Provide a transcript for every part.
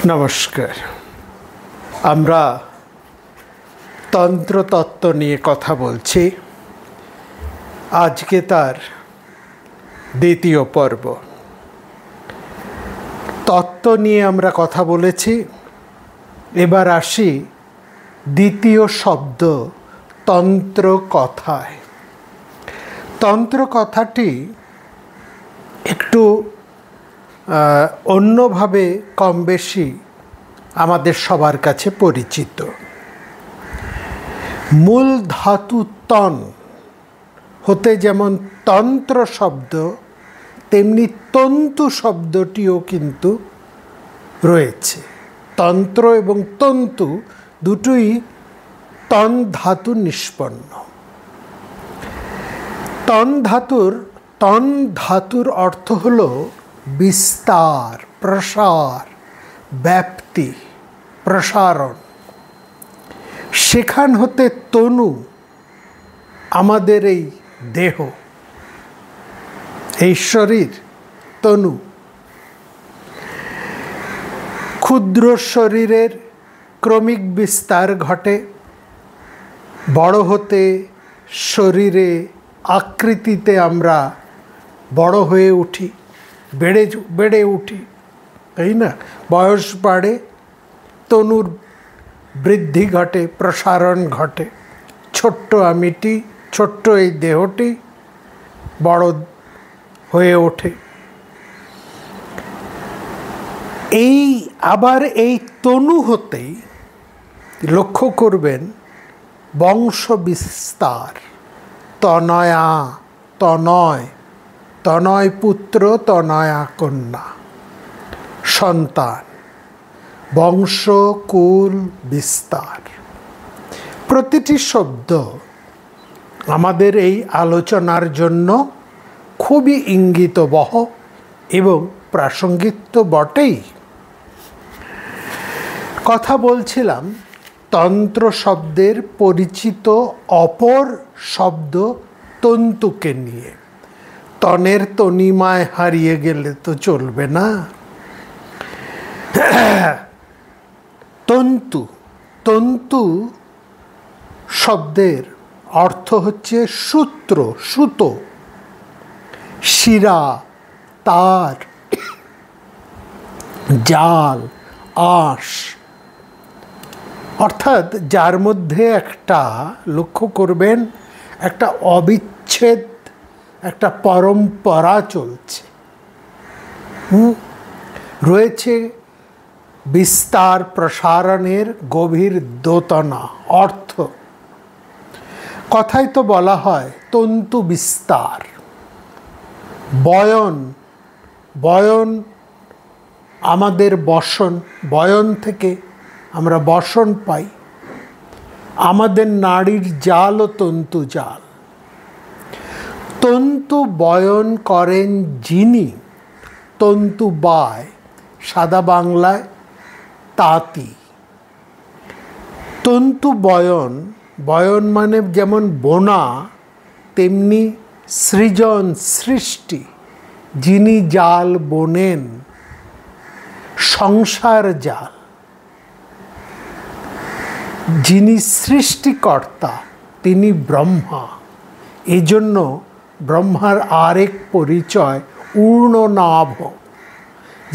নমস্কার। আমরা তন্ত্রতত্ত্ব নিয়ে কথা বলছি। আজকে তার দ্বিতীয় পর্ব। তত্ত্ব নিয়ে আমরা কথা বলেছি, এবার আসি দ্বিতীয় শব্দ তন্ত্র কথায়। তন্ত্র কথাটি একটু অন্যভাবে কম বেশি আমাদের সবার কাছে পরিচিত। মূল ধাতু তন হতে যেমন তন্ত্র শব্দ, তেমনি তন্তু শব্দটিও কিন্তু রয়েছে। তন্ত্র এবং তন্তু দুটোই তন ধাতু নিষ্পন্ন। তন ধাতুর অর্থ হল বিস্তার, প্রসার, ব্যাপ্তি, প্রসারণ। সেখান হতে তনু আমাদের এই দেহ, এই শরীর তনু। ক্ষুদ্র শরীরের ক্রমিক বিস্তার ঘটে, বড় হতে শরীরে আকৃতিতে আমরা বড় হয়ে উঠি, বেড়ে উঠি, তাই না? বয়স বাড়ে, তনুর বৃদ্ধি ঘটে, প্রসারণ ঘটে। ছোট্ট আমিটি, ছোট্ট এই দেহটি বড় হয়ে ওঠে। আবার এই তনু হতেই লক্ষ্য করবেন বংশ বিস্তার। তনয়া, তনয়, তনয় পুত্র, তনয়া কন্যা, সন্তান, বংশ, কুল, বিস্তার। প্রতিটি শব্দ আমাদের এই আলোচনার জন্য খুবই ইঙ্গিতবহ এবং প্রাসঙ্গিক তো বটেই। কথা বলছিলাম তন্ত্র শব্দের পরিচিত অপর শব্দ তন্তুকে নিয়ে। তনের তনিমায় হারিয়ে গেলে তো চলবে না। তন্তু, তন্তু শব্দের অর্থ হচ্ছে সূত্র, সুতো, শিরা, তার, জাল, আঁশ। অর্থাৎ যার মধ্যে একটা, লক্ষ্য করবেন, একটা অবিচ্ছেদ, একটা পরম্পরা চলছে। রয়েছে বিস্তার, প্রসারণের গভীর দোতনা, অর্থ। কথাই তো বলা হয় তন্তু বিস্তার। বয়ন, বয়ন আমাদের বসন, বয়ন থেকে আমরা বসন পাই। আমাদের নাড়ির জালও তন্তু জাল। তন্তু বয়ন করেন যিনি, তন্তু বায়, সাদা বাংলায় তাঁতি। তন্তু বয়ন, বয়ন মানে যেমন বোনা, তেমনি সৃজন, সৃষ্টি। যিনি জাল বোনেন, সংসার জাল, যিনি সৃষ্টিকর্তা, তিনি ব্রহ্মা। এজন্য ব্রহ্মার আরেক পরিচয় ঊর্ণনাভ।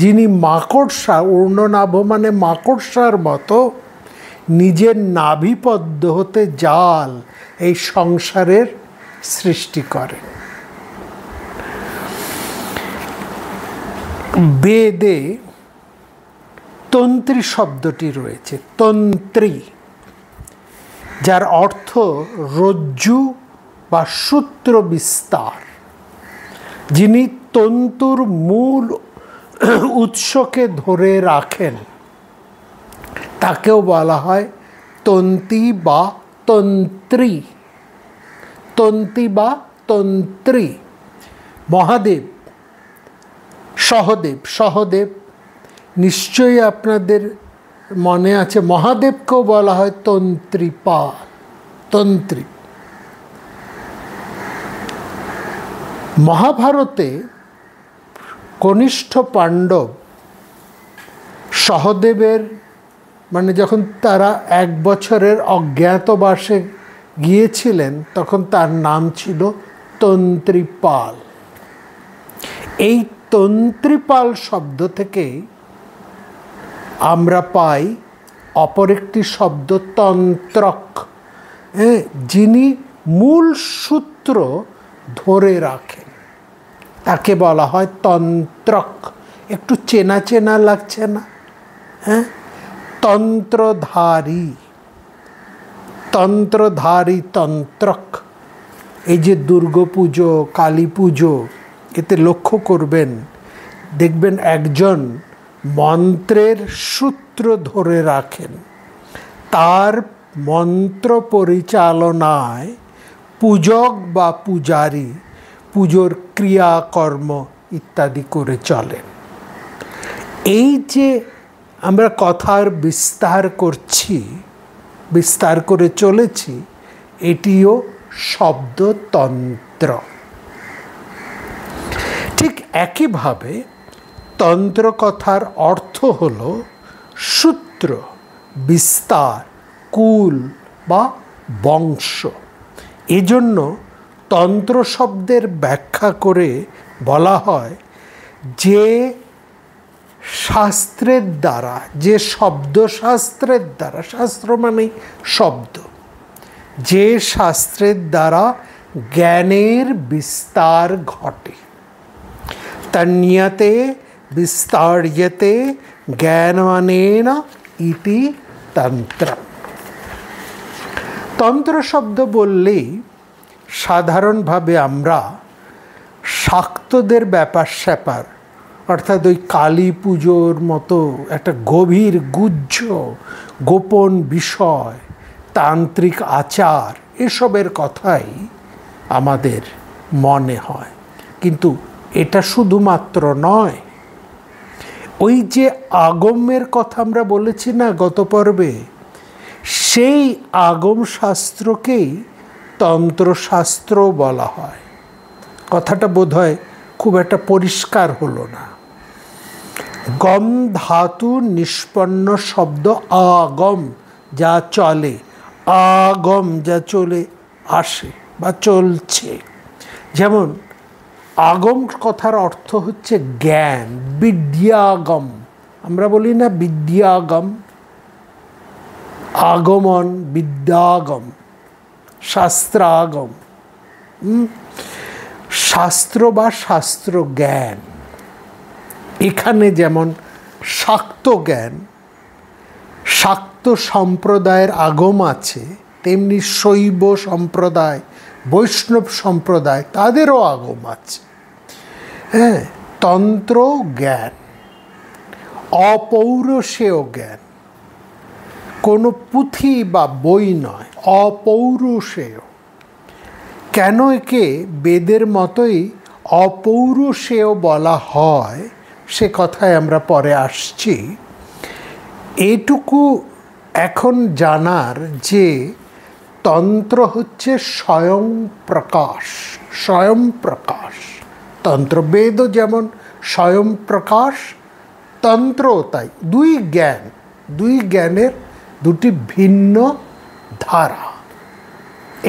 যিনি মাকড়সা, ঊর্ণনাভ মানে মাকড়সার মতো নিজের নাভিপদ্ম হতে জাল, এই সংসারের সৃষ্টি করেন। বেদে তন্ত্রী শব্দটি রয়েছে, তন্ত্রী, যার অর্থ রজ্জু বা সূত্র বিস্তার। যিনি তন্তুর মূল উৎসকে ধরে রাখেন, তাকেও বলা হয় তন্ত্রী বা তন্ত্রী। তন্ত্রী বা তন্ত্রী। মহাদেব, সহদেব, সহদেব নিশ্চয়ই আপনাদের মনে আছে, মহাদেবকেও বলা হয় তন্ত্রীপাল, তন্ত্রী। মহাভারতে কনিষ্ঠ পাণ্ডব সহদেবের মানে যখন তারা 1 বছরের অজ্ঞাতবাসে গিয়েছিলেন তখন তার নাম ছিল তন্ত্রীপাল। এই তন্ত্রীপাল শব্দ থেকে আমরা পাই অপর একটি শব্দ তন্ত্রক, যিনি মূল সূত্র ধরে রাখেন, তাকে বলা হয় তন্ত্রক। একটু চেনা চেনা লাগছে না? হ্যাঁ, তন্ত্রধারী, তন্ত্রধারী তন্ত্রক। এই যে দুর্গাপুজো, কালী পুজো, এতে লক্ষ্য করবেন, দেখবেন একজন মন্ত্রের সূত্র ধরে রাখেন, তার মন্ত্র পরিচালনায় পূজক বা পূজারী পুজোর ক্রিয়াকর্ম ইত্যাদি করে চলেন। এই যে আমরা কথার বিস্তার করে চলেছি, এটিও শব্দতন্ত্র। ঠিক একইভাবে তন্ত্র কথার অর্থ হল সূত্র, বিস্তার, কুল বা বংশ। এজন্য তন্ত্র শব্দের ব্যাখ্যা করে বলা হয় যে শাস্ত্রের দ্বারা, যে শব্দশাস্ত্রের দ্বারা, শাস্ত্র মানে শব্দ, যে শাস্ত্রের দ্বারা জ্ঞানের বিস্তার ঘটে, তন্যতে বিস্তার্যতে জ্ঞানানেন ইতি তন্ত্র। তন্ত্র শব্দ বললেই সাধারণভাবে আমরা শাক্তদের ব্যাপার স্যাপার, অর্থাৎ ওই কালী পুজোর মতো একটা গভীর গুহ্য গোপন বিষয়, তান্ত্রিক আচার, এসবের কথাই আমাদের মনে হয়। কিন্তু এটা শুধুমাত্র নয়, ওই যে আগমের কথা আমরা বলেছি না গত পর্বে, সেই আগম শাস্ত্রকেই তন্ত্রশাস্ত্র বলা হয়। কথাটা বোধহয় খুব একটা পরিষ্কার হলো না। গম ধাতু নিষ্পন্ন শব্দ আগম, যা চলে, আগম যা চলে আসে বা চলছে। যেমন আগম কথার অর্থ হচ্ছে জ্ঞান, বিদ্যাগম। আমরা বলি না বিদ্যাগম, আগমন, বিদ্যাগম, শাস্ত্রাগম। শাস্ত্র বা শাস্ত্র জ্ঞান। এখানে যেমন শাক্ত জ্ঞান, শাক্ত সম্প্রদায়ের আগম আছে, তেমনি শৈব সম্প্রদায়, বৈষ্ণব সম্প্রদায়, তাদেরও আগম আছে। হ্যাঁ, তন্ত্র জ্ঞান, অপৌরুষেয় জ্ঞান, কোনো পুঁথি বা বই নয়, অপৌরুষেয়। কেন একে বেদের মতোই অপৌরুষেয় বলা হয় সে কথায় আমরা পরে আসছি। এটুকু এখন জানার যে তন্ত্র হচ্ছে স্বয়ং প্রকাশ, স্বয়ং প্রকাশ। তন্ত্র, বেদও যেমন স্বয়ং প্রকাশ, তন্ত্রও তাই। দুই জ্ঞানের দুটি ভিন্ন ধারা,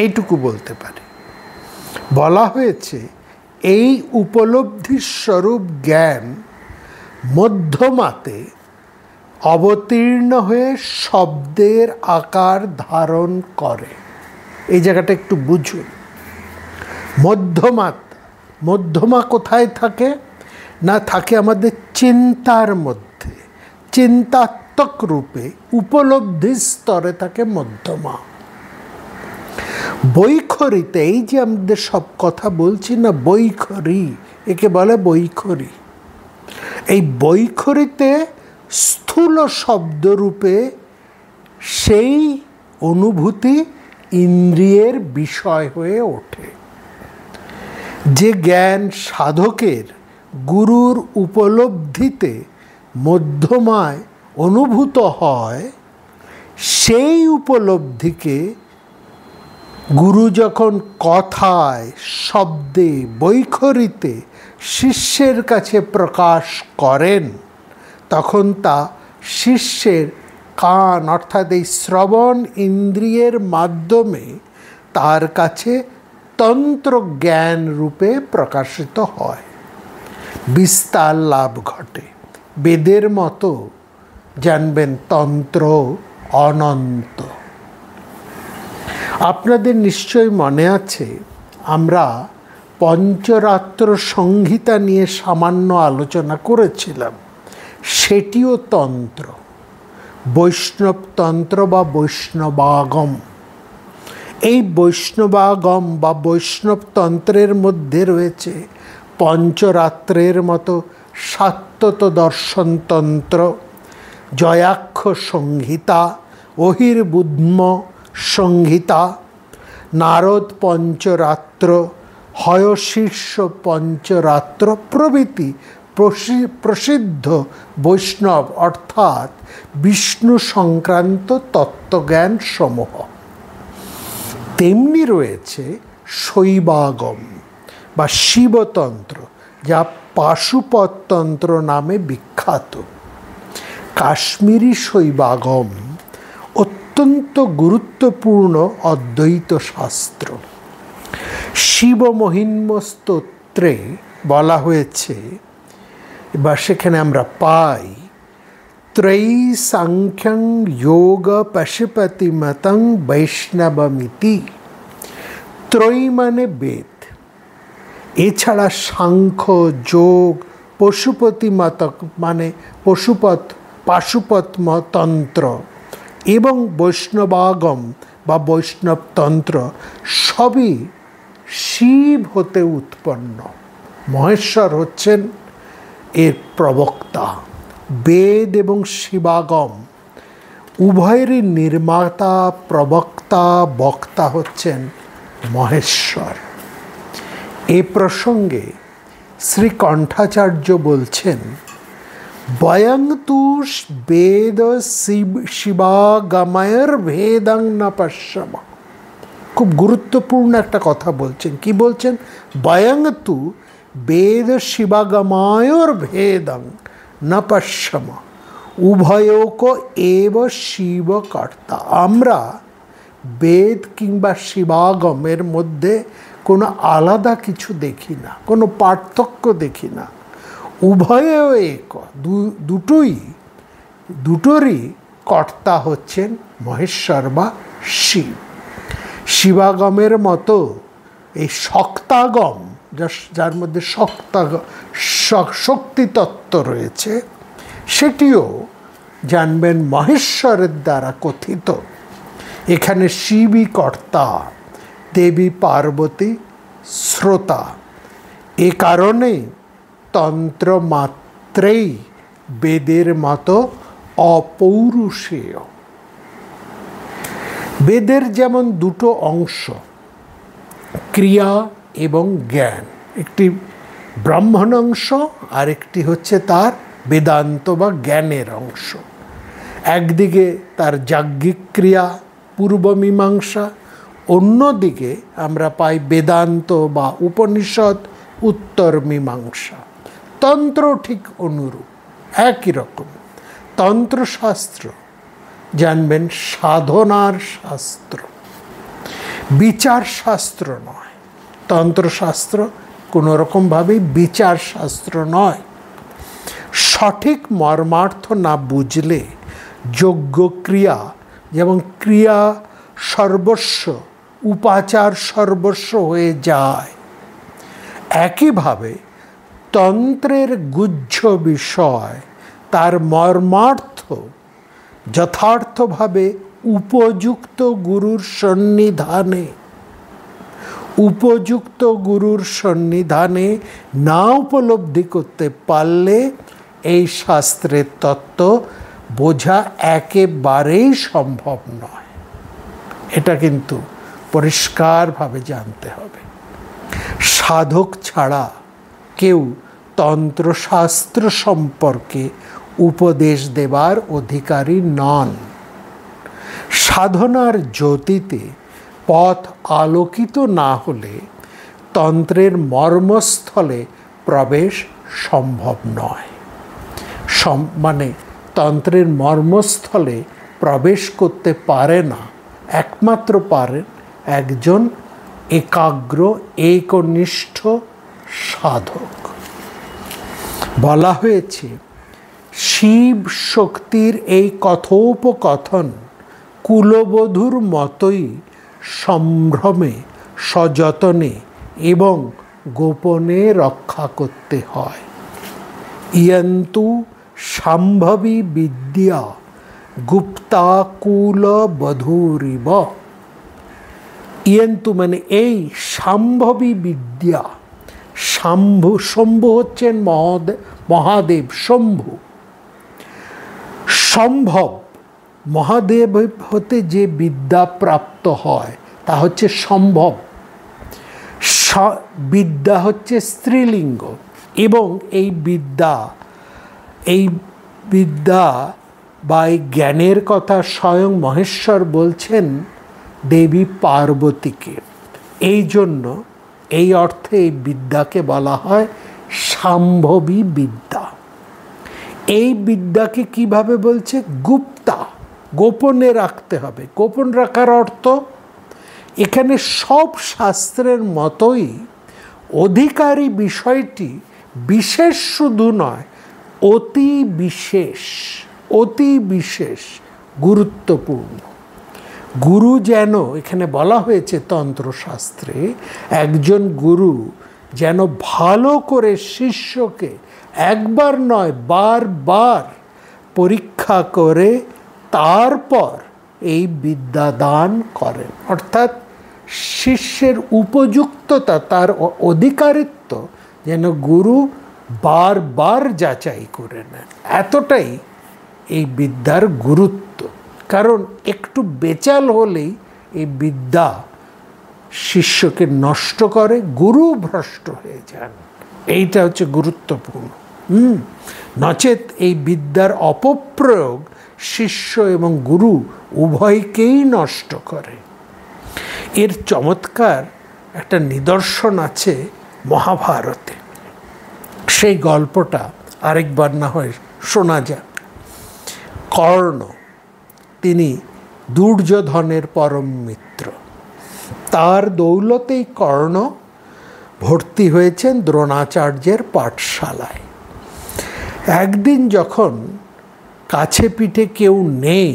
এইটুকু বলতে পারি। বলা হয়েছে এই উপলব্ধির স্বরূপ জ্ঞান মধ্যমাতে অবতীর্ণ হয়ে শব্দের আকার ধারণ করে। এই জায়গাটা একটু বুঝুন। মধ্যমা কোথায় থাকে না, থাকে আমাদের চিন্তার মধ্যে, চিন্তাত্মক রূপে উপলব্ধি স্তরে থাকে মধ্যমা। বৈখরিতে, এই যে আমাদের সব কথা বলছি না, বৈখরি, একে বলে বৈখরি। এই বৈখরিতে স্থূল শব্দরূপে সেই অনুভূতি ইন্দ্রিয়ের বিষয় হয়ে ওঠে। যে জ্ঞান সাধকের গুরুর উপলব্ধিতে মধ্যমায় অনুভূত হয়, সেই উপলব্ধিকে গুরু যখন কথায়, শব্দে, বৈখরিতে শিষ্যের কাছে প্রকাশ করেন, তখন তা শিষ্যের কান অর্থাৎ এই শ্রবণ ইন্দ্রিয়ের মাধ্যমে তার কাছে তন্ত্র জ্ঞান রূপে প্রকাশিত হয়, বিস্তার লাভ ঘটে। বেদের মতো জানবেন তন্ত্র অনন্ত। আপনাদের নিশ্চয় মনে আছে আমরা পঞ্চরাত্র সংহিতা নিয়ে সামান্য আলোচনা করেছিলাম। সেটিও তন্ত্র, বৈষ্ণব তন্ত্র বা বৈষ্ণবাগম। এই বৈষ্ণবাগম বা বৈষ্ণব তন্ত্রের মধ্যে রয়েছে পঞ্চরাত্রের মতো সাত্তত দর্শন তন্ত্র, জয়াক্ষ সংহিতা, অহির্বুদ্ধ সংহিতা, নারদ পঞ্চরাত্র, হয়শীর্ষ পঞ্চরাত্র প্রভৃতি প্রসিদ্ধ বৈষ্ণব অর্থাৎ বিষ্ণু সংক্রান্ত তত্ত্বজ্ঞান সমূহ। তেমনি রয়েছে শৈবাগম বা শিবতন্ত্র, যা পাশুপততন্ত্র নামে বিখ্যাত। কাশ্মীরি শৈবাগম অত্যন্ত গুরুত্বপূর্ণ অদ্বৈত শাস্ত্র। শিব মহিম্ন স্তোত্রে বলা হয়েছে, বা সেখানে আমরা পাই, ত্রয়ী সাংখ্যং যোগ পশুপতিমতং বৈষ্ণবমিতি। ত্রয়ী মানে বেদ, এছাড়া সাংখ্য, যোগ, পশুপতিমত মানে পাশুপত্ম তন্ত্র এবং বৈষ্ণবাগম বা বৈষ্ণবতন্ত্র সবই শিব হতে উৎপন্ন। মহেশ্বর হচ্ছেন এর প্রবক্তা। বেদ এবং শিবাগম উভয়েরই নির্মাতা, প্রবক্তা, বক্তা হচ্ছেন মহেশ্বর। এ প্রসঙ্গে শ্রী কণ্ঠাচার্য বলছেন, বয়ং তু বেদ শিবাগময়ের ভেদং না পশ্যম। খুব গুরুত্বপূর্ণ একটা কথা বলছেন। কি বলছেন? বয়ং তু বেদ শিবাগময়োর ভেদং না পশ্যম উভয়োক এব শিব কর্তা। আমরা বেদ কিংবা শিবাগমের মধ্যে কোনো আলাদা কিছু দেখি না, কোনো পার্থক্য দেখি না। উভয়েও এক, দুটোরই কর্তা হচ্ছেন মহেশ্বর বা শিব। শিবাগমের মতো এই শক্তাগম, যার মধ্যে শক্তিতত্ত্ব রয়েছে, সেটিও জানবেন মহেশ্বরের দ্বারা কথিত। এখানে শিবই কর্তা, দেবী পার্বতী শ্রোতা। এ কারণে তন্ত্র মাত্রেই বেদের মতো অপৌরুষেয়। বেদের যেমন দুটো অংশ, ক্রিয়া এবং জ্ঞান, একটি ব্রাহ্মণ অংশ আর একটি হচ্ছে তার বেদান্ত বা জ্ঞানের অংশ। একদিকে তার যাজ্ঞিক ক্রিয়া পূর্বমীমাংসা, অন্যদিকে আমরা পাই বেদান্ত বা উপনিষদ উত্তর মীমাংসা। তন্ত্র ঠিক অনুরূপ, একই রকম। তন্ত্রশাস্ত্র জানবেন সাধনার শাস্ত্র, বিচার শাস্ত্র নয়। তন্ত্রশাস্ত্র কোনো রকমভাবেই বিচার শাস্ত্র নয়। সঠিক মর্মার্থ না বুঝলে যোগ্য ক্রিয়া, যেমন ক্রিয়া সর্বস্ব, উপাচার সর্বস্ব হয়ে যায়, একইভাবে তন্ত্রের গুহ্য বিষয় তার মর্মার্থ যথার্থভাবে উপযুক্ত গুরুর সন্নিধানে না উপলব্ধি করতে পারলে এই শাস্ত্রের তত্ত্ব বোঝা একেবারেই সম্ভব নয়। এটা কিন্তু পরিষ্কারভাবে জানতে হবে। সাধক ছাড়া কেউ তন্ত্রশাস্ত্র সম্পর্কে উপদেশ দেবার অধিকারী নন। সাধনার জ্যোতিতে পথ আলোকিত না হলে তন্ত্রের মর্মস্থলে প্রবেশ সম্ভব নয়। মানে তন্ত্রের মর্মস্থলে প্রবেশ করতে পারে না, একমাত্র পারেন একজন একাগ্র একনিষ্ঠ সাধক। বলা হয়েছে শিব শক্তির এই কথোপকথন কুলবধূর মতোই সম্ভ্রমে, সযতনে এবং গোপনে রক্ষা করতে হয়। ইয়ন্তু সম্ভবী বিদ্যা গুপ্তা কুলবধূরিব। ইয়ন্তু মানে এই সম্ভবী বিদ্যা, শম্ভু, শম্ভু হচ্ছেন মহাদেব শম্ভু। সম্ভব, মহাদেব হতে যে বিদ্যা প্রাপ্ত হয় তা হচ্ছে সম্ভব। বিদ্যা হচ্ছে স্ত্রীলিঙ্গ এবং এই বিদ্যা বা এই জ্ঞানের কথা স্বয়ং মহেশ্বর বলছেন দেবী পার্বতীকে। এই জন্য এই অর্থে এই বিদ্যাকে বলা হয় সম্ভবী বিদ্যা। এই বিদ্যাকে কিভাবে বলছে? গুপ্তা, গোপনে রাখতে হবে। গোপন রাখার অর্থ এখানে সব শাস্ত্রের মতোই অধিকারী বিষয়টি বিশেষ শুধু নয়, অতি বিশেষ, অতি বিশেষ গুরুত্বপূর্ণ। গুরু যেন, এখানে বলা হয়েছে তন্ত্রশাস্ত্রে, একজন গুরু যেন ভালো করে শিষ্যকে একবার নয় বারবার পরীক্ষা করে তারপর এই বিদ্যা দান করেন। অর্থাৎ শিষ্যের উপযুক্ততা, তার অধিকারিত্ব যেন গুরু বারবার যাচাই করে নেন। এতটাই এই বিদ্যার গুরুত্ব। কারণ একটু বেচাল হলেই এই বিদ্যা শিষ্যকে নষ্ট করে, গুরু ভ্রষ্ট হয়ে যান। এইটা হচ্ছে গুরুত্বপূর্ণ। নচেত এই বিদ্যার অপপ্রয়োগ শিষ্য এবং গুরু উভয়কেই নষ্ট করে। এর চমৎকার একটা নিদর্শন আছে মহাভারতে। সেই গল্পটা আরেকবার না হয় শোনা যাক। কর্ণ, তিনি দুর্যোধনের পরম মিত্র। তার দৌলতেই কর্ণ ভর্তি হয়েছেন দ্রোণাচার্যের পাঠশালায়। একদিন যখন কাছে পিঠে কেউ নেই,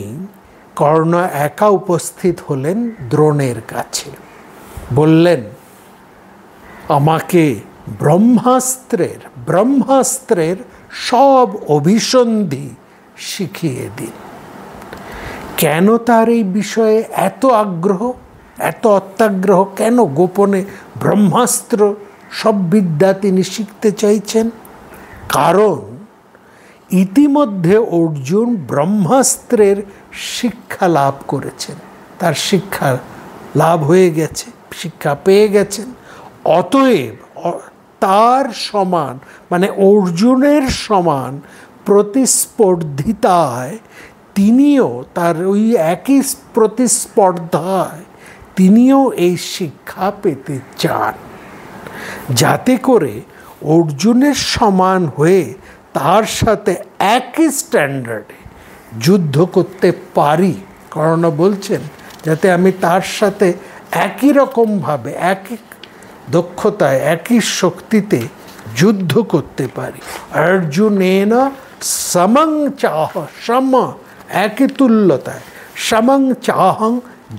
কর্ণ একা উপস্থিত হলেন দ্রোণের কাছে। বললেন, আমাকে ব্রহ্মাস্ত্রের সব অভিসন্ধি শিখিয়ে দিন। কেন তার এই বিষয়ে এত আগ্রহ, এত অত্যাগ্রহ? কেন গোপনে ব্রহ্মাস্ত্র সব বিদ্যা তিনি শিখতে চাইছেন? কারণ ইতিমধ্যে অর্জুন ব্রহ্মাস্ত্রের শিক্ষা লাভ করেছেন, তার শিক্ষা লাভ হয়ে গেছে, শিক্ষা পেয়ে গেছেন। অতএব তার সমান, মানে অর্জুনের সমান প্রতিস্পর্ধিতায় তিনিও, তার ওই একই প্রতিস্পর্ধায় তিনিও এই শিক্ষা পেতে চান, যাতে করে অর্জুনের সমান হয়ে তার সাথে একই স্ট্যান্ডার্ডে যুদ্ধ করতে পারি। কর্ণ বলছেন, যাতে আমি তার সাথে একই রকমভাবে, একই দক্ষতায়, একই শক্তিতে যুদ্ধ করতে পারি। অর্জুনেন সমং চাহ, সম একই তুল্যতায়, সমং চাহং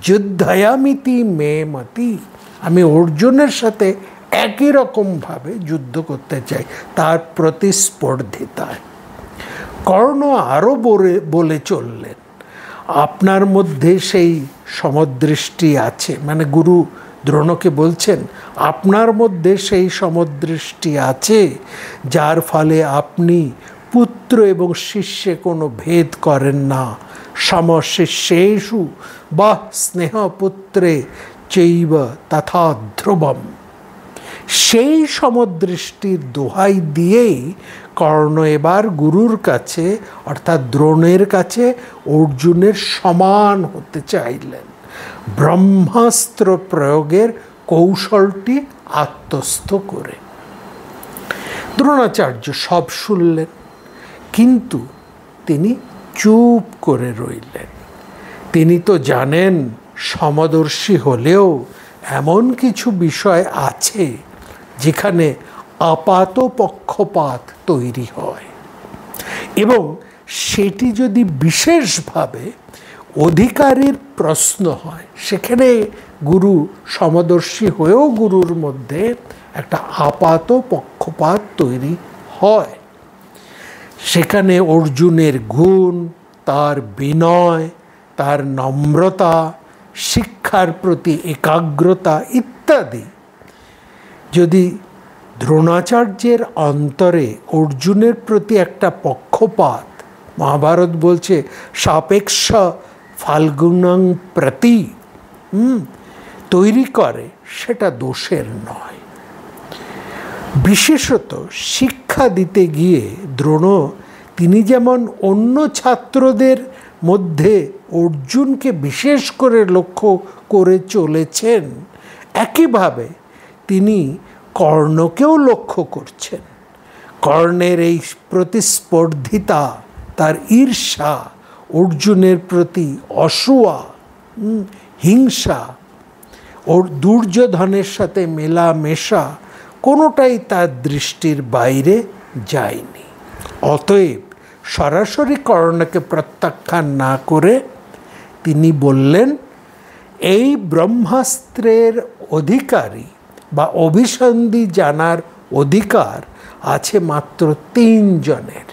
যুদ্ধয়ামিতি মে মতি। আমি অর্জুনের সাথে একই রকমভাবে যুদ্ধ করতে চাই, তার প্রতিস্পর্ধিতায়। কর্ণ আরও বলে চললেন, আপনার মধ্যে সেই সমদৃষ্টি আছে, মানে গুরু দ্রোণকে বলছেন, আপনার মধ্যে সেই সমদৃষ্টি আছে যার ফলে আপনি পুত্র এবং শিষ্যে কোনো ভেদ করেন না। সমশিষ্যেষু বা স্নেহ পুত্রে চৈব তথা ধ্রুবম। সেই সমদৃষ্টির দোহাই দিয়েই কর্ণ এবার গুরুর কাছে, অর্থাৎ দ্রোণের কাছে অর্জুনের সমান হতে চাইলেন। ব্রহ্মাস্ত্র প্রয়োগের কৌশলটি আত্মস্থ করে। দ্রোণাচার্য সব শুনলেন, কিন্তু তিনি চুপ করে রইলেন। তিনি তো জানেন সমদর্শী হলেও এমন কিছু বিষয় আছে যেখানে আপাত পক্ষপাত তৈরি হয়, এবং সেটি যদি বিশেষভাবে অধিকারীর প্রশ্ন হয়, সেখানে গুরু সমদর্শী হয়েও গুরুর মধ্যে একটা আপাত পক্ষপাত তৈরি হয়। সেখানে অর্জুনের গুণ, তার বিনয়, তার নম্রতা, শিক্ষার প্রতি একাগ্রতা ইত্যাদি যদি দ্রোণাচার্যের অন্তরে অর্জুনের প্রতি একটা পক্ষপাত, মহাভারত বলছে সাপেক্ষ ফাল্গুনং প্রতি, তৈরি করে, সেটা দোষের নয়। বিশেষত শিক্ষা দিতে গিয়ে দ্রোণ, তিনি যেমন অন্য ছাত্রদের মধ্যে অর্জুনকে বিশেষ করে লক্ষ্য করে চলেছেন, একইভাবে তিনি কর্ণকেও লক্ষ্য করছেন। কর্ণের এই প্রতিস্পর্ধিতা, তার ঈর্ষা, অর্জুনের প্রতি অসূয়া হিংসা, ওর দুর্যোধনের সাথে মেলামেশা, কোনোটাই তার দৃষ্টির বাইরে যায়নি। অতএব সরাসরি কর্ণকে প্রত্যাখ্যান না করে তিনি বললেন, এই ব্রহ্মাস্ত্রের অধিকারী বা অভিসন্ধি জানার অধিকার আছে মাত্র 3 জনের।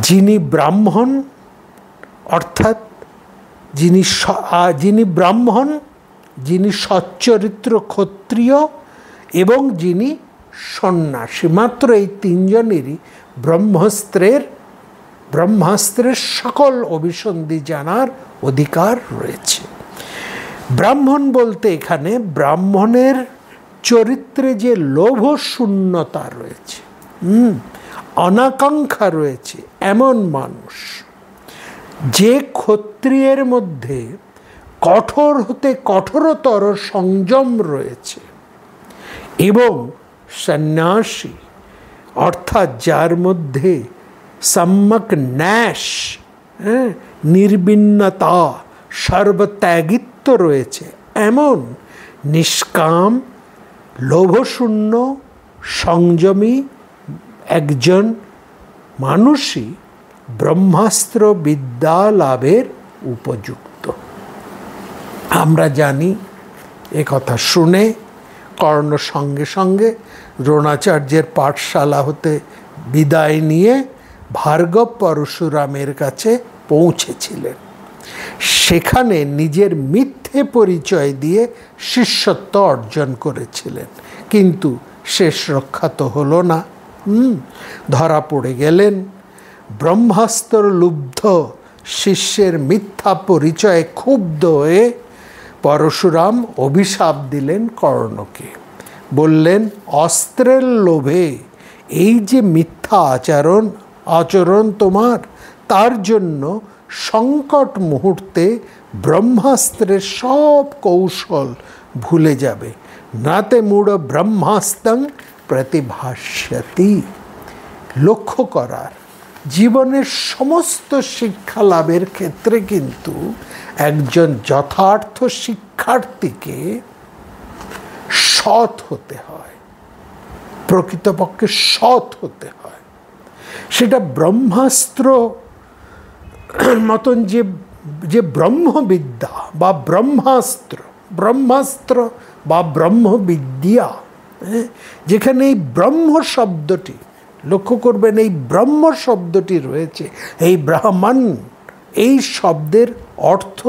যিনি ব্রাহ্মণ, অর্থাৎ যিনি ব্রাহ্মণ, যিনি সচ্চরিত্র ক্ষত্রিয় এবং যিনি সন্ন্যাসী, মাত্র এই 3 জনেরই ব্রহ্মাস্ত্রের সকল অভিসন্ধি জানার অধিকার রয়েছে। ব্রাহ্মণ বলতে এখানে ব্রাহ্মণের চরিত্রে যে লোভ শূন্যতা রয়েছে, অনাকাঙ্ক্ষা রয়েছে, এমন মানুষ। যে ক্ষত্রিয়ের মধ্যে কঠোর হতে কঠোরতর সংযম রয়েছে, এবং সন্ন্যাসী অর্থাৎ যার মধ্যে সম্যক ন্যাস, নির্বিন্নতা, সর্বত্যাগিত্ব রয়েছে, এমন নিষ্কাম, লোভশূন্য, সংযমী একজন মানুষই ব্রহ্মাস্ত্র বিদ্যা লাভের উপযুক্ত। আমরা জানি, এ কথা শুনে কর্ণ সঙ্গে সঙ্গে দ্রোণাচার্যের পাঠশালা হতে বিদায় নিয়ে ভার্গব পরশুরামের কাছে পৌঁছেছিলেন। সেখানে নিজের মিথ্যে পরিচয় দিয়ে শিষ্যত্ব অর্জন করেছিলেন, কিন্তু শেষ রক্ষা তো হলো না, ধরা পড়ে গেলেন। ব্রহ্মাস্ত্র লুব্ধ শিষ্যের মিথ্যা পরিচয়ে ক্ষুব্ধ হয়ে পরশুরাম অভিশাপ দিলেন কর্ণকে। বললেন, অস্ত্রের লোভে এই যে মিথ্যা আচরণ তোমার, তার জন্য সংকট মুহূর্তে ব্রহ্মাস্ত্রের সব কৌশল ভুলে যাবে। নাতে মূঢ় ব্রহ্মাস্ত্রং প্রতিভাষ্যতি। লক্ষ্য করার, জীবনের সমস্ত শিক্ষা লাভের ক্ষেত্রে কিন্তু একজন যথার্থ শিক্ষার্থীকে সৎ হতে হয়, প্রকৃতপক্ষে সৎ হতে হয়। সেটা ব্রহ্মাস্ত্র মতন যে ব্রহ্মবিদ্যা বা ব্রহ্মাস্ত্র বা ব্রহ্মবিদ্যা, যেখানে এই ব্রহ্ম শব্দটি, লক্ষ্য করবেন এই ব্রহ্ম শব্দটি রয়েছে, এই ব্রাহ্মণ, এই শব্দের অর্থ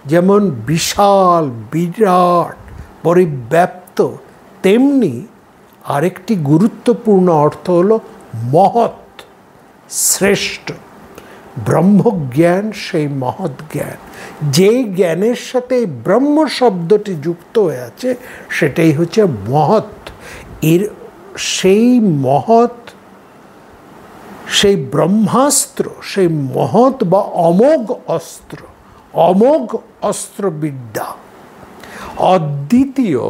যেমন বিশাল, বিরাট, পরিব্যাপ্ত, তেমনি আরেকটি গুরুত্বপূর্ণ অর্থ হলো মহৎ, শ্রেষ্ঠ। ব্রহ্মজ্ঞান সেই মহৎ জ্ঞান। যে জ্ঞানের সাথে ব্রহ্ম শব্দটি যুক্ত হয়ে আছে, সেটাই হচ্ছে মহৎ। এর সেই মহৎ, সেই ব্রহ্মাস্ত্র, সেই মহৎ বা অমোঘ অস্ত্রবিদ্যা, অদ্বিতীয়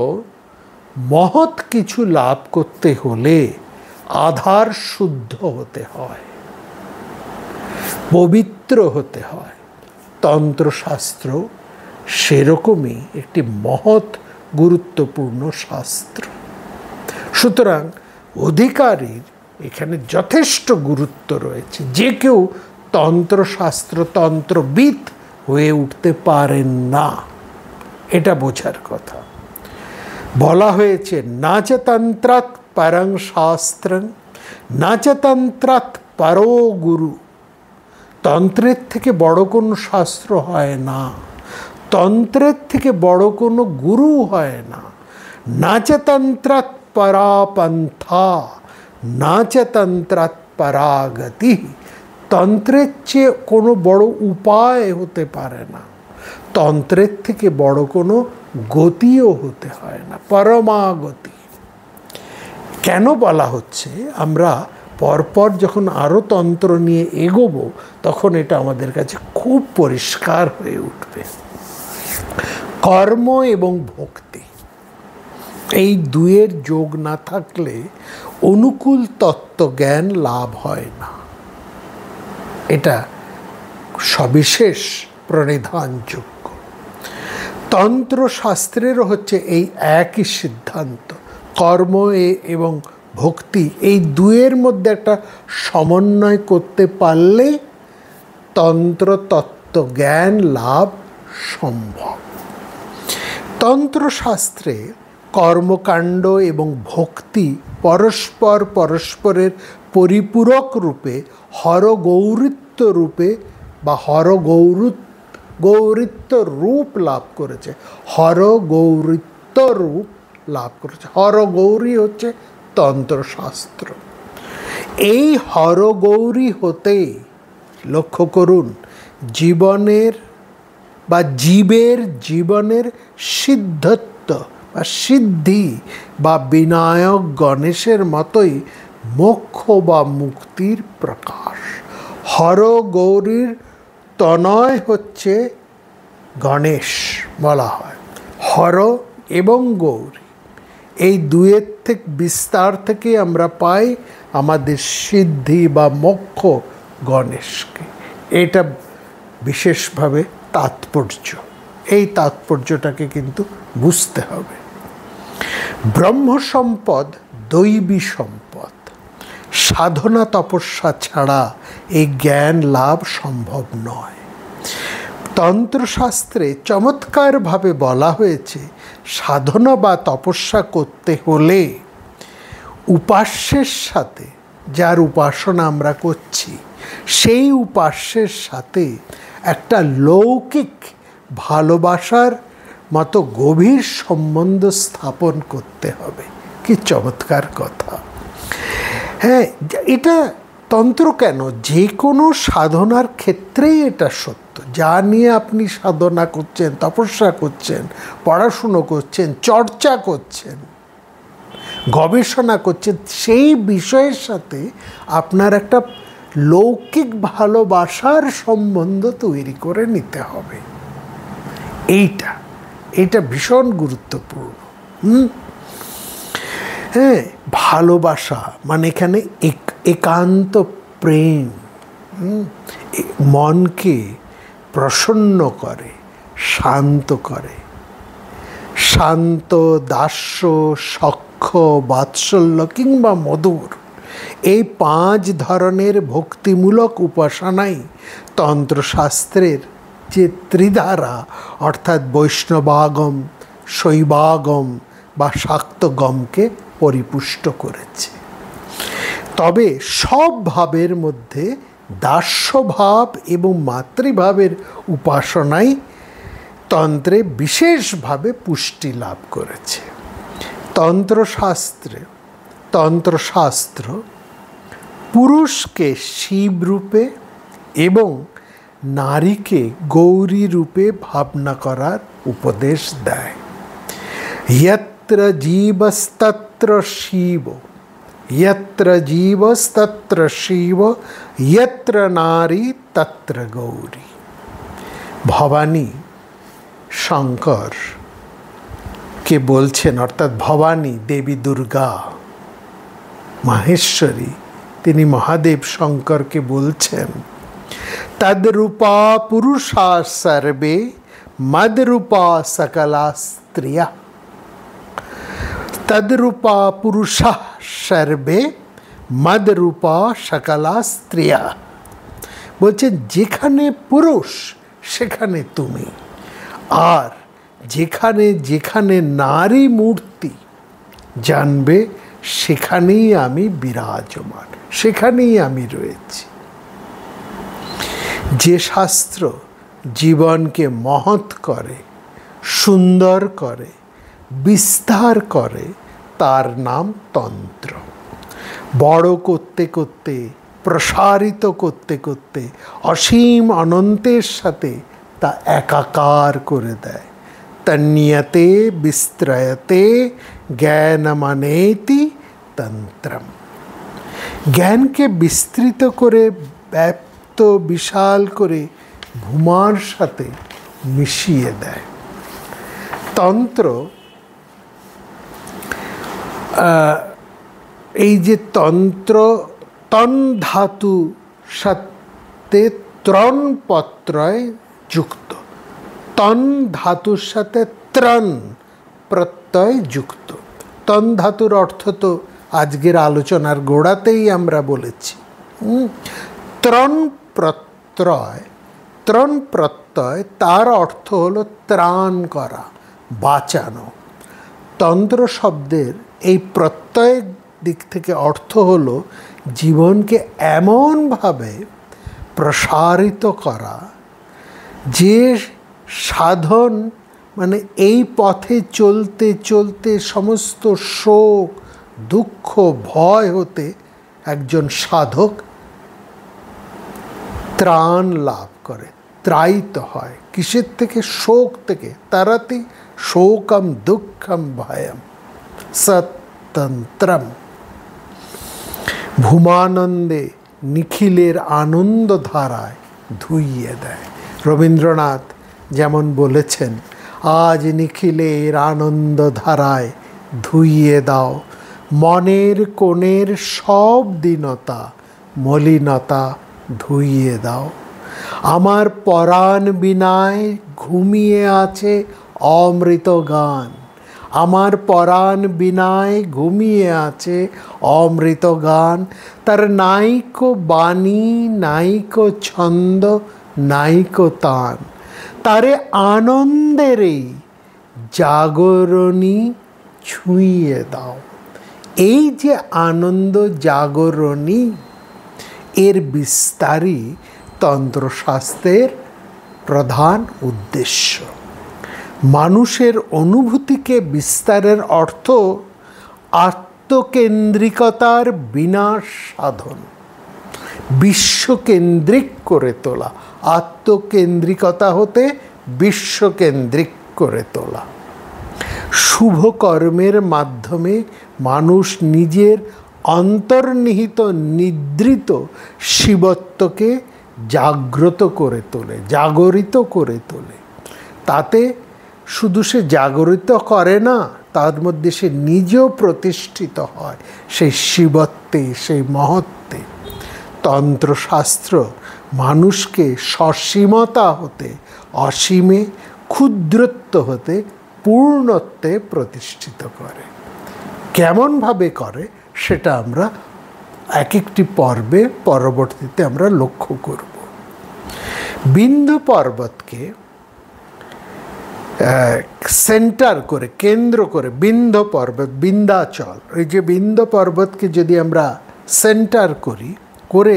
মহৎ কিছু লাভ করতে হলে আধার শুদ্ধ হতে হয়। পবিত্র হতে হয়। তন্ত্রশাস্ত্র সেরকমই একটি মহৎ গুরুত্বপূর্ণ শাস্ত্র। সুতরাং অধিকারীর এখানে যথেষ্ট গুরুত্ব রয়েছে। যে কেউ তন্ত্রশাস্ত্র তন্ত্রবিদ হয়ে উঠতে পারেন না, এটা বোঝার কথা। বলা হয়েছে না চ তন্ত্রাৎ পরং শাস্ত্রং না চ তন্ত্রাৎ পরো গুরু। তন্ত্রের থেকে বড় কোনো শাস্ত্র হয় না, তন্ত্রের থেকে বড় কোনো গুরু হয় না। না চ তন্ত্রাৎ পরা পন্থা না চ তন্ত্রাৎ পরাগতি। তন্ত্রের চেয়ে কোনো বড় উপায় হতে পারে না, তন্ত্রের থেকে বড় কোনো গতিও হতে হয় না, পরমাগতি। কেন বলা হচ্ছে? আমরা পরপর যখন আরও তন্ত্র নিয়ে এগোবো তখন এটা আমাদের কাছে খুব পরিষ্কার হয়ে উঠবে। কর্ম এবং ভক্তি, এই দুয়ের যোগ না থাকলে অনুকূল তত্ত্বজ্ঞান লাভ হয় না। এটা সবিশেষ প্রণিধানযোগ্য। তন্ত্রশাস্ত্রেরও হচ্ছে এই একই সিদ্ধান্ত। কর্ম এবং ভক্তি, এই দুয়ের মধ্যে একটা সমন্বয় করতে পারলে তন্ত্র তত্ত্বজ্ঞান লাভ সম্ভব। তন্ত্রশাস্ত্রে কর্মকাণ্ড এবং ভক্তি পরস্পরের পরিপূরক রূপে হরগৌরিত্ব রূপে বা গৌরিত্ব রূপ লাভ করেছে। হরগৌরিত্ব রূপ লাভ করেছে। হরগৌরী হচ্ছে তন্ত্রশাস্ত্র। এই হরগৌরী হতে, লক্ষ্য করুন, জীবনের বা জীবের সিদ্ধত্ব বা সিদ্ধি বা বিনায়ক গণেশের মতোই মোক্ষ বা মুক্তির প্রকাশ। হরগৌরীর তনয় হচ্ছে গণেশ বলা হয়। হর এবং গৌরী, এই দুয়ের থেকে বিস্তার থেকে আমরা পাই আমাদের সিদ্ধি বা মোক্ষ গণেশকে। এটা বিশেষভাবে তাৎপর্য। এই তাৎপর্যটাকে কিন্তু বুঝতে হবে। ব্রহ্ম সম্পদ দৈবী সম্পদ। সাধনা তপস্যা ছাড়া এই জ্ঞান লাভ সম্ভব নয়। তন্ত্রশাস্ত্রে চমৎকারভাবে বলা হয়েছে সাধনা বা তপস্যা করতে হলে উপাস্যের সাথে, যার উপাসনা আমরা করছি, সেই উপাস্যের সাথে একটা লৌকিক ভালোবাসার মতো গভীর সম্বন্ধ স্থাপন করতে হবে। কি চমৎকার কথা! হ্যাঁ, এটা তন্ত্র কেন, যে কোনো সাধনার ক্ষেত্রেই এটা সত্য। যা নিয়ে আপনি সাধনা করছেন, তপস্যা করছেন, পড়াশুনো করছেন, চর্চা করছেন, গবেষণা করছেন, সেই বিষয়ের সাথে আপনার একটা লৌকিক ভালোবাসার সম্বন্ধ তৈরি করে নিতে হবে। এইটা ভীষণ গুরুত্বপূর্ণ। হ্যাঁ, ভালোবাসা মানে এখানে একান্ত প্রেম, মনকে প্রসন্ন করে, শান্ত করে। শান্ত, দাস্য, সখ্য, বাৎসল্য কিংবা মধুর, এই 5 ধরনের ভক্তিমূলক উপাসনাই তন্ত্রশাস্ত্রের যে ত্রিধারা অর্থাৎ বৈষ্ণবাগম, শৈবাগম বা শাক্তগমকে পরিপুষ্ট করেছে। তবে সব ভাবের মধ্যে দাস্যভাব এবং মাতৃভাবের উপাসনাই তন্ত্রে বিশেষভাবে পুষ্টি লাভ করেছে। তন্ত্রশাস্ত্র পুরুষকে শিব রূপে এবং নারীকে গৌরী রূপে ভাবনা করার উপদেশ দেয়। यत्र जीवस्तत्र शिव, यत्र जीवस्तत्र शिव, यत्र नारी तत्र गौरी। ভবানী শঙ্কর কে বলছেন, অর্থাৎ ভবানী দেবী দুর্গা মাহেশ্বরী, তিনি মহাদেব শঙ্করকে বলছেন, তদ্রূপা পুরুষা সর্বে মদ্রূপা সকলা স্ত্রিয়া। তদ্রূপা পুরুষা সর্বে মদ্রূপা সকলা স্ত্রিয়া। বলছে যেখানে পুরুষ সেখানে তুমি, আর যেখানে যেখানে নারী মূর্তি জানবে সেখানেই আমি বিরাজমান, সেখানেই আমি রয়েছি। যে শাস্ত্র জীবনকে মহৎ করে, সুন্দর করে, বিস্তার করে, তার নাম তন্ত্র। বড় করতে করতে, প্রসারিত করতে করতে, অসীম অনন্তের সাথে তা একাকার করে দেয়। তন্নিয়তে বিস্ত্রয়তে জ্ঞানমানেতি তন্ত্রম। জ্ঞানকে বিস্তৃত করে, ব্যাপ্ত বিশাল করে ভূমার সাথে মিশিয়ে দেয়। তন্ত্র, এই যে তন্ত্র, তন ধাতু সাথে ত্রণ প্রত্যয় যুক্ত, তন ধাতুর সাথে ত্রণ প্রত্যয় যুক্ত। তন ধাতুর অর্থ তো আজকের আলোচনার গোড়াতেই আমরা বলেছি। ত্রণ প্রত্যয়, ত্রণ প্রত্যয় তার অর্থ হলো ত্রাণ করা, বাঁচানো। তন্ত্র শব্দের এই প্রত্যয়ের দিক থেকে অর্থ হলো জীবনকে এমনভাবে প্রসারিত করা যে সাধন, মানে এই পথে চলতে চলতে সমস্ত শোক, দুঃখ, ভয় হতে একজন সাধক ত্রাণ লাভ করে, ত্রায়িত হয়। কিসের থেকে? শোক থেকে। তারাতি শোকম দুঃখম ভয়ম সতন্ত্রম। ভূমানন্দে নিখিলের আনন্দ ধারায় ধুইয়ে দেয়। রবীন্দ্রনাথ যেমন বলেছেন, আজ নিখিলের আনন্দ ধারায় ধুইয়ে দাও মনের কোণের সব দীনতা, মলিনতা ধুইয়ে দাও। আমার পরাণ বিনায় ঘুমিয়ে আছে অমৃত গান, আমার পরাণ বিনায় ঘুমিয়ে আছে অমৃত গান। তার নাইকো বাণী, নাইকো ছন্দ, নাইকো তান, তারে আনন্দের এই জাগরণী ছুঁয়ে দাও। এই যে আনন্দ জাগরণী, এর বিস্তারই তন্ত্রশাস্ত্রের প্রধান উদ্দেশ্য। মানুষের অনুভূতিকে বিস্তারের অর্থ আত্মকেন্দ্রিকতার বিনাশ সাধন, বিশ্বকেন্দ্রিক করে তোলা। আত্মকেন্দ্রিকতা হতে বিশ্বকেন্দ্রিক করে তোলা। শুভ কর্মের মাধ্যমে মানুষ নিজের অন্তর্নিহিত নিদ্রিত শিবত্বকে জাগ্রত করে তোলে, জাগরিত করে তোলে। তাতে শুধু সে জাগরিত করে না, তার মধ্যে সে নিজেও প্রতিষ্ঠিত হয় সেই শিবত্বে, সেই মহত্বে। তন্ত্রশাস্ত্র মানুষকে সসীমতা হতে অসীমে, ক্ষুদ্রত্ব হতে পূর্ণত্বে প্রতিষ্ঠিত করে। কেমনভাবে করে সেটা আমরা এক একটি পর্বে পরবর্তীতে আমরা লক্ষ্য করব। বিন্ধ্য পর্বতকে সেন্টার করে, কেন্দ্র করে, বিন্ধ্য পর্বত, বিন্ধ্যাচল, ওই যে বিন্ধ্য পর্বতকে যদি আমরা সেন্টার করি, করে